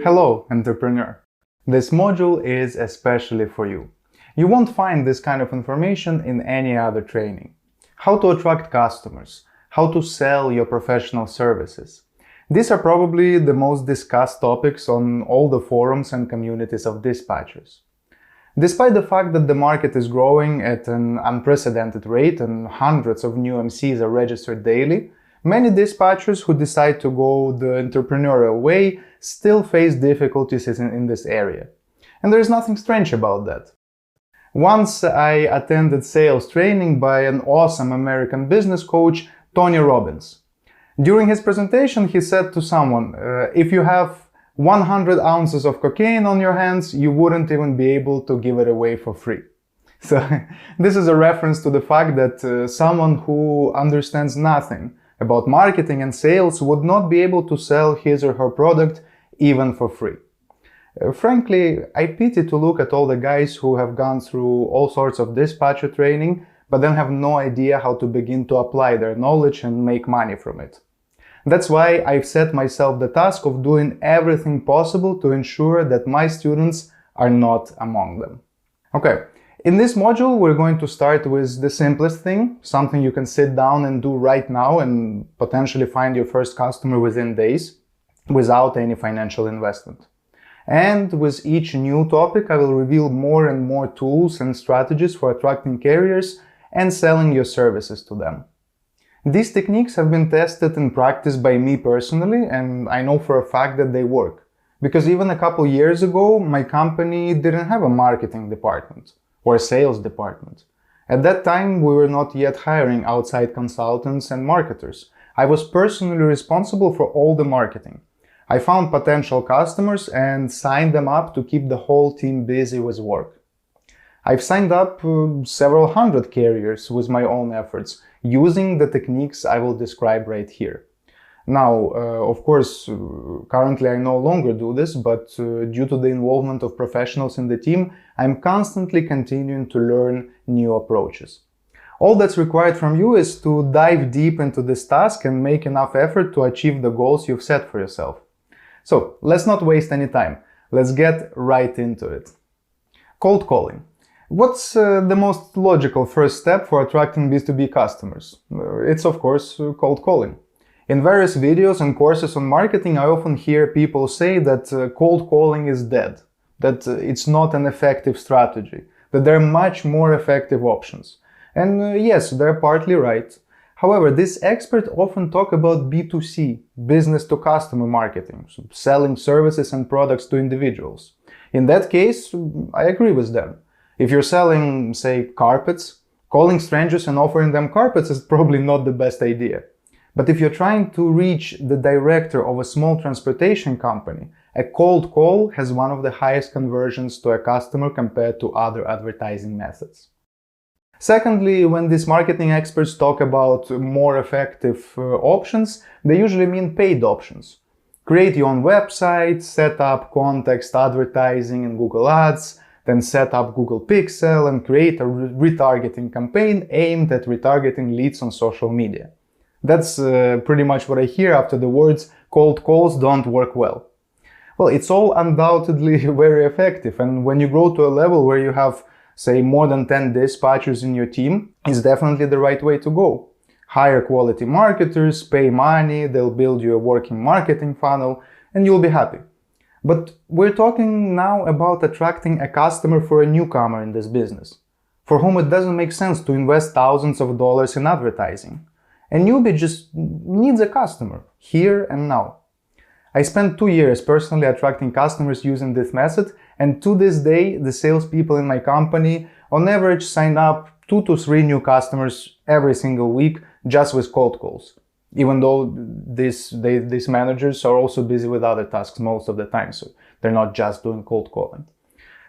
Hello, entrepreneur. This module is especially for you. You won't find this kind of information in any other training. How to attract customers, how to sell your professional services. These are probably the most discussed topics on all the forums and communities of dispatchers. Despite the fact that the market is growing at an unprecedented rate and hundreds of new MCs are registered daily, many dispatchers who decide to go the entrepreneurial way still face difficulties in this area. And there is nothing strange about that. Once I attended sales training by an awesome American business coach, Tony Robbins. During his presentation, he said to someone, if you have 100 ounces of cocaine on your hands, you wouldn't even be able to give it away for free. So this is a reference to the fact that someone who understands nothing about marketing and sales would not be able to sell his or her product even for free. Frankly, I pity to look at all the guys who have gone through all sorts of dispatcher training, but then have no idea how to begin to apply their knowledge and make money from it. That's why I've set myself the task of doing everything possible to ensure that my students are not among them. Okay, in this module we're going to start with the simplest thing, something you can sit down and do right now and potentially find your first customer within days, without any financial investment. And with each new topic I will reveal more and more tools and strategies for attracting carriers and selling your services to them. These techniques have been tested in practice by me personally, and I know for a fact that they work. Because even a couple years ago, my company didn't have a marketing department or a sales department. At that time, we were not yet hiring outside consultants and marketers. I was personally responsible for all the marketing. I found potential customers and signed them up to keep the whole team busy with work. I've signed up several hundred carriers with my own efforts, using the techniques I will describe right here. Now, of course, currently I no longer do this, but due to the involvement of professionals in the team, I'm constantly continuing to learn new approaches. All that's required from you is to dive deep into this task and make enough effort to achieve the goals you've set for yourself. So, let's not waste any time. Let's get right into it. Cold calling. What's the most logical first step for attracting B2B customers? It's of course cold calling. In various videos and courses on marketing, I often hear people say that cold calling is dead, that it's not an effective strategy, that there are much more effective options. And yes, they're partly right. However, these experts often talk about B2C, business to customer marketing, so selling services and products to individuals. In that case, I agree with them. If you're selling, say, carpets, calling strangers and offering them carpets is probably not the best idea. But if you're trying to reach the director of a small transportation company, a cold call has one of the highest conversions to a customer compared to other advertising methods. Secondly, when these marketing experts talk about more effective options, they usually mean paid options. Create your own website, set up context advertising in Google Ads, then set up Google Pixel and create a retargeting campaign aimed at retargeting leads on social media. That's pretty much what I hear after the words cold calls don't work well. Well, it's all undoubtedly very effective, and when you grow to a level where you have, say, more than 10 dispatchers in your team, it's definitely the right way to go. Hire quality marketers, pay money, they'll build you a working marketing funnel, and you'll be happy. But we're talking now about attracting a customer for a newcomer in this business, for whom it doesn't make sense to invest thousands of dollars in advertising. A newbie just needs a customer, here and now. I spent 2 years personally attracting customers using this method, and to this day, the salespeople in my company on average sign up 2 to 3 new customers every single week just with cold calls. Even though these managers are also busy with other tasks most of the time, so they're not just doing cold calling.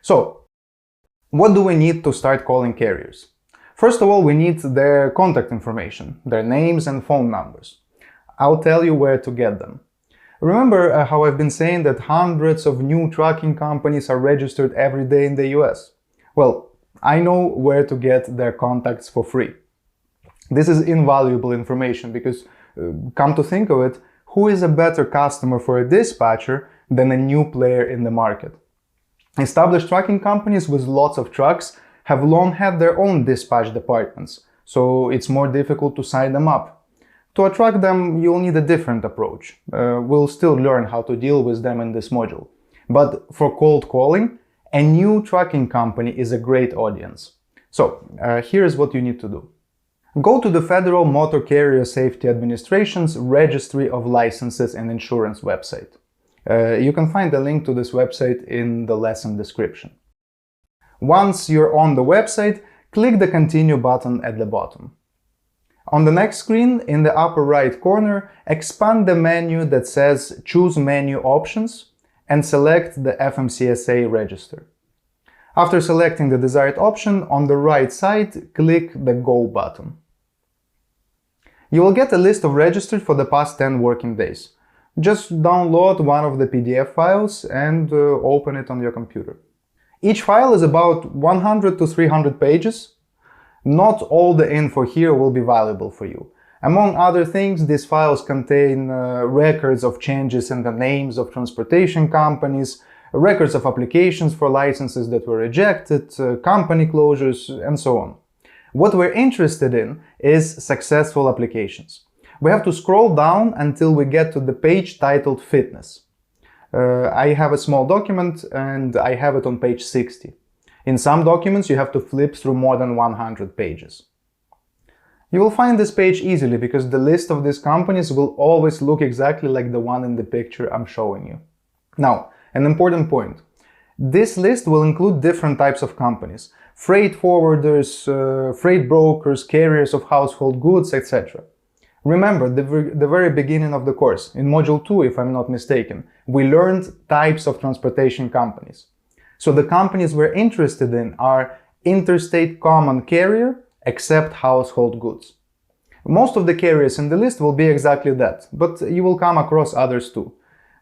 So, what do we need to start calling carriers? First of all, we need their contact information, their names and phone numbers. I'll tell you where to get them. Remember how I've been saying that hundreds of new trucking companies are registered every day in the US? Well, I know where to get their contacts for free. This is invaluable information because, come to think of it, who is a better customer for a dispatcher than a new player in the market? Established trucking companies with lots of trucks have long had their own dispatch departments, so it's more difficult to sign them up. To attract them, you'll need a different approach. We'll still learn how to deal with them in this module. But for cold calling, a new trucking company is a great audience. So, here's what you need to do. Go to the Federal Motor Carrier Safety Administration's Registry of Licenses and Insurance website. You can find a link to this website in the lesson description. Once you're on the website, click the Continue button at the bottom. On the next screen, in the upper right corner, expand the menu that says Choose Menu Options and select the FMCSA register. After selecting the desired option, on the right side, click the Go button. You will get a list of registered for the past 10 working days. Just download one of the PDF files and open it on your computer. Each file is about 100 to 300 pages. Not all the info here will be valuable for you. Among other things, these files contain records of changes in the names of transportation companies, records of applications for licenses that were rejected, company closures, and so on. What we're interested in is successful applications. We have to scroll down until we get to the page titled Fitness. I have a small document and I have it on page 60. In some documents, you have to flip through more than 100 pages. You will find this page easily because the list of these companies will always look exactly like the one in the picture I'm showing you. Now, an important point. This list will include different types of companies: freight forwarders, freight brokers, carriers of household goods, etc. Remember, the very beginning of the course, in Module 2, if I'm not mistaken, we learned types of transportation companies. So the companies we're interested in are interstate common carrier, except household goods. Most of the carriers in the list will be exactly that, but you will come across others too.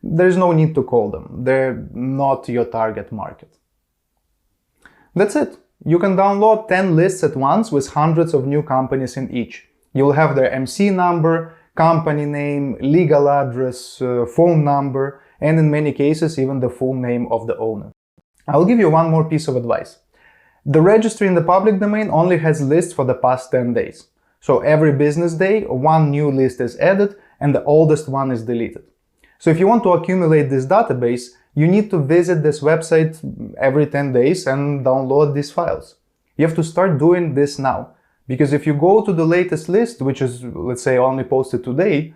There's no need to call them. They're not your target market. That's it. You can download 10 lists at once with hundreds of new companies in each. You'll have their MC number, company name, legal address, phone number, and in many cases even the full name of the owner. I'll give you one more piece of advice. The registry in the public domain only has lists for the past 10 days. So every business day, one new list is added and the oldest one is deleted. So if you want to accumulate this database, you need to visit this website every 10 days and download these files. You have to start doing this now, because if you go to the latest list, which is, let's say, only posted today,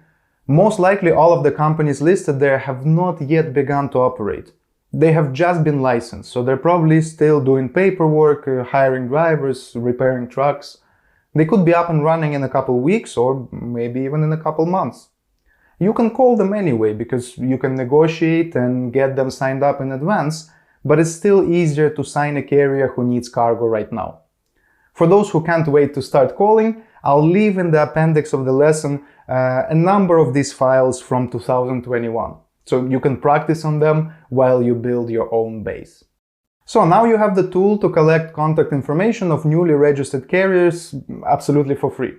most likely all of the companies listed there have not yet begun to operate. They have just been licensed, so they're probably still doing paperwork, hiring drivers, repairing trucks. They could be up and running in a couple weeks or maybe even in a couple months. You can call them anyway because you can negotiate and get them signed up in advance, but it's still easier to sign a carrier who needs cargo right now. For those who can't wait to start calling, I'll leave in the appendix of the lesson a number of these files from 2021, so you can practice on them while you build your own base. So now you have the tool to collect contact information of newly registered carriers absolutely for free.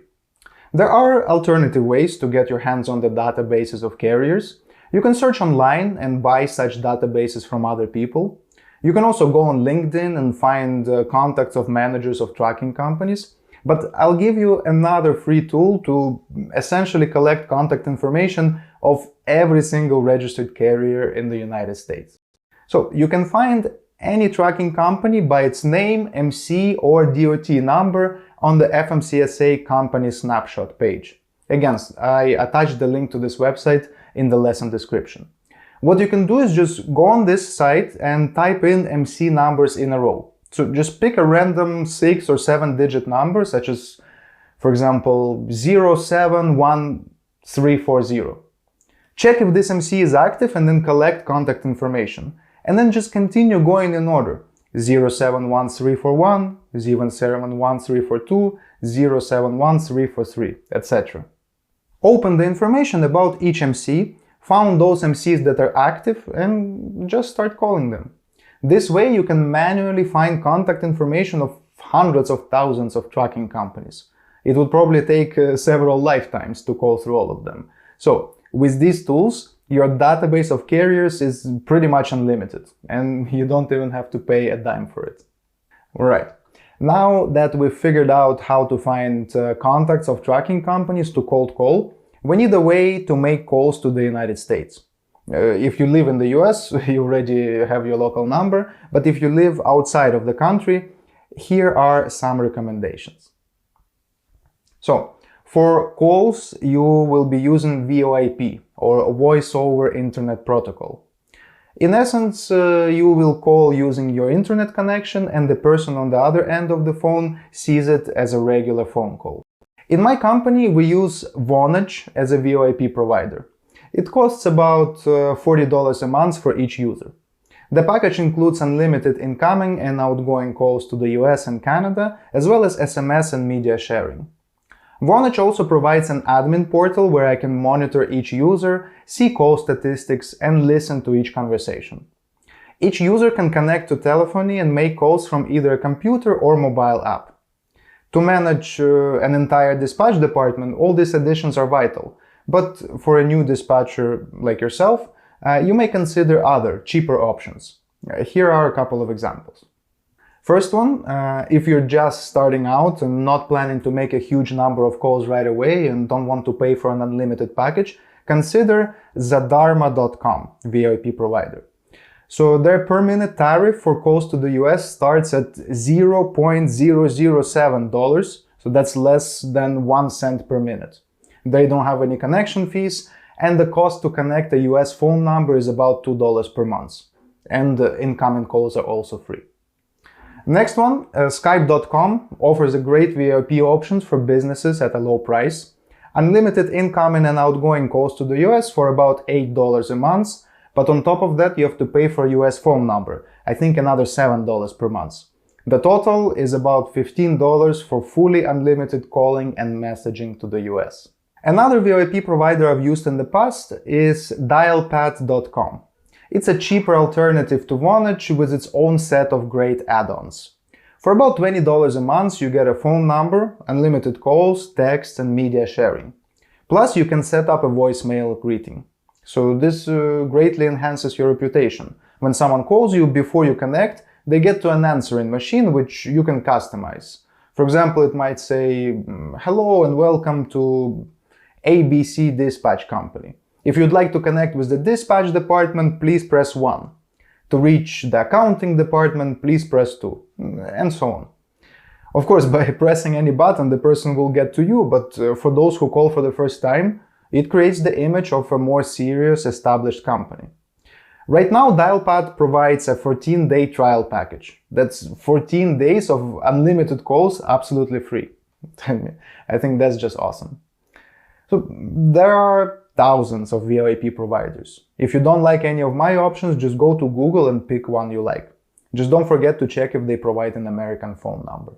There are alternative ways to get your hands on the databases of carriers. You can search online and buy such databases from other people. You can also go on LinkedIn and find contacts of managers of trucking companies. But I'll give you another free tool to essentially collect contact information of every single registered carrier in the United States. So you can find any trucking company by its name, MC, or DOT number on the FMCSA company snapshot page. Again, I attached the link to this website in the lesson description. What you can do is just go on this site and type in MC numbers in a row. So just pick a random 6 or 7 digit number, such as, for example, 071340. Check if this MC is active and then collect contact information. And then just continue going in order. 071341, 071342, 071343, etc. Open the information about each MC, found those MCs that are active, and just start calling them. This way you can manually find contact information of hundreds of thousands of trucking companies. It would probably take several lifetimes to call through all of them. So With these tools, your database of carriers is pretty much unlimited, and you don't even have to pay a dime for it. Alright, now that we've figured out how to find contacts of trucking companies to cold call, we need a way to make calls to the United States. If you live in the US, you already have your local number, but if you live outside of the country, here are some recommendations. So, for calls, you will be using VoIP, or Voice over Internet Protocol. In essence, you will call using your internet connection, and the person on the other end of the phone sees it as a regular phone call. In my company, we use Vonage as a VoIP provider. It costs about $40 a month for each user. The package includes unlimited incoming and outgoing calls to the US and Canada, as well as SMS and media sharing. Vonage also provides an admin portal where I can monitor each user, see call statistics, and listen to each conversation. Each user can connect to telephony and make calls from either a computer or mobile app. To manage an entire dispatch department, all these additions are vital. But for a new dispatcher like yourself, you may consider other, cheaper options. Here are a couple of examples. First one, if you're just starting out and not planning to make a huge number of calls right away and don't want to pay for an unlimited package, consider Zadarma.com, VoIP provider. So their per minute tariff for calls to the US starts at $0.007, so that's less than 1 cent per minute. They don't have any connection fees, and the cost to connect a US phone number is about $2 per month. And incoming calls are also free. Next one, Skype.com offers a great VoIP options for businesses at a low price. Unlimited incoming and outgoing calls to the US for about $8 a month, but on top of that you have to pay for a US phone number, I think another $7 per month. The total is about $15 for fully unlimited calling and messaging to the US. Another VoIP provider I've used in the past is dialpad.com. It's a cheaper alternative to Vonage with its own set of great add-ons. For about $20 a month you get a phone number, unlimited calls, text and media sharing. Plus you can set up a voicemail greeting. So this greatly enhances your reputation. When someone calls you before you connect, they get to an answering machine which you can customize. For example, it might say, "Hello and welcome to ABC Dispatch Company. If you'd like to connect with the dispatch department, please press 1. To reach the accounting department, please press 2, and so on. Of course, by pressing any button, the person will get to you, but for those who call for the first time, it creates the image of a more serious, established company. Right now, Dialpad provides a 14-day trial package. That's 14 days of unlimited calls, absolutely free. I think that's just awesome. So there are thousands of VoIP providers. If you don't like any of my options, just go to Google and pick one you like. Just don't forget to check if they provide an American phone number.